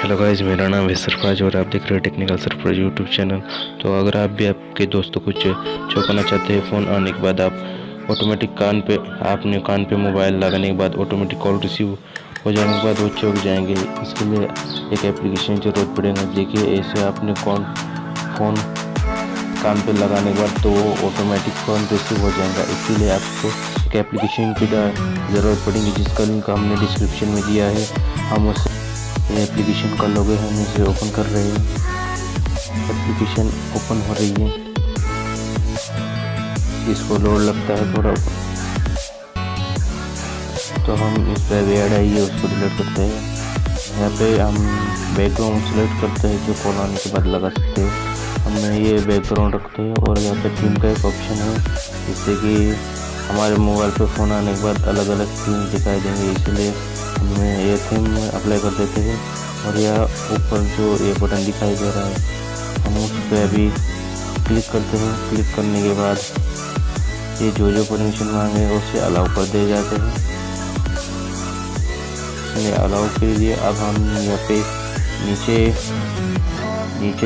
Hello guys, मेरा नाम है सरफराज और आप देख रहे हो टेक्निकल सरफराज यूट्यूब चैनल। तो अगर आप भी आपके दोस्तों को चौंकाना चाहते हैं, फ़ोन आने के बाद आप ऑटोमेटिक आपने कान पे मोबाइल लगाने के बाद ऑटोमेटिक कॉल रिसीव हो जाने के बाद वो चौंक जाएंगे। इसके लिए एक एप्लीकेशन की ज़रूरत पड़ेगा। देखिए, ऐसे आपने फ़ोन कान पे लगाने के बाद तो वो ऑटोमेटिक फ़ोन रिसीव हो जाएगा। इसीलिए आपको एक एप्लीकेशन की ज़रूरत पड़ेगी, जिसका लिंक हमने डिस्क्रिप्शन में दिया है। हम उस एप्लीकेशन का लोगो हम इसे ओपन कर रहे हैं। एप्लीकेशन ओपन हो रही है, इसको लोड लगता है थोड़ा, तो हम इस पर ऐड आई है उसको डिलीट करते हैं। यहाँ पे हम बैकग्राउंड सेलेक्ट करते हैं, जो कॉल आने के बाद लगा सकते हैं। हमने ये बैकग्राउंड रखते हैं और यहाँ पे थीम का एक ऑप्शन है, जिससे कि हमारे मोबाइल पे फ़ोन आने के बाद अलग अलग थीम दिखाई देंगे। इसलिए हमें ये थीम अप्लाई कर देते हैं। और यह ऊपर जो ये बटन दिखाई दे रहा है, हम उस पर अभी क्लिक करते हैं। क्लिक करने के बाद ये जो परमिशन मांगे उसे अलाउ कर दिए जाते हैं। इसने अलाउ कर दिए। अब हम यहाँ पे नीचे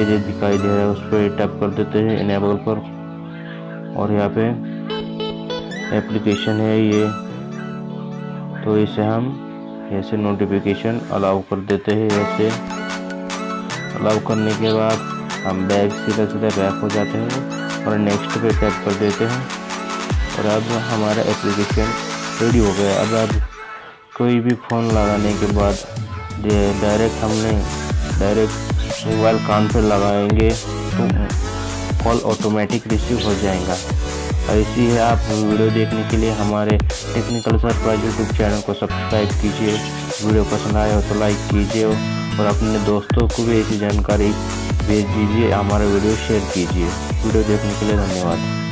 जो दिखाई दे रहा है उस पर टैप कर देते हैं इनेबल पर। और यहाँ पे एप्लीकेशन है ये, तो इसे हम ऐसे नोटिफिकेशन अलाउ कर देते हैं। ऐसे अलाउ करने के बाद हम सीधा बैक हो जाते हैं और नेक्स्ट पे टैप कर देते हैं। और अब हमारा एप्लीकेशन रेडी हो गया। अब कोई भी फ़ोन लगाने के बाद डायरेक्ट मोबाइल कान पर लगाएंगे तो कॉल ऑटोमेटिक रिसीव हो जाएगा। ऐसी है, आप वीडियो देखने के लिए हमारे टेक्निकल सरफराज यूट्यूब चैनल को सब्सक्राइब कीजिए। वीडियो पसंद आए हो तो लाइक कीजिए और अपने दोस्तों को भी ऐसी जानकारी भेज दीजिए। हमारा वीडियो शेयर कीजिए। वीडियो देखने के लिए धन्यवाद।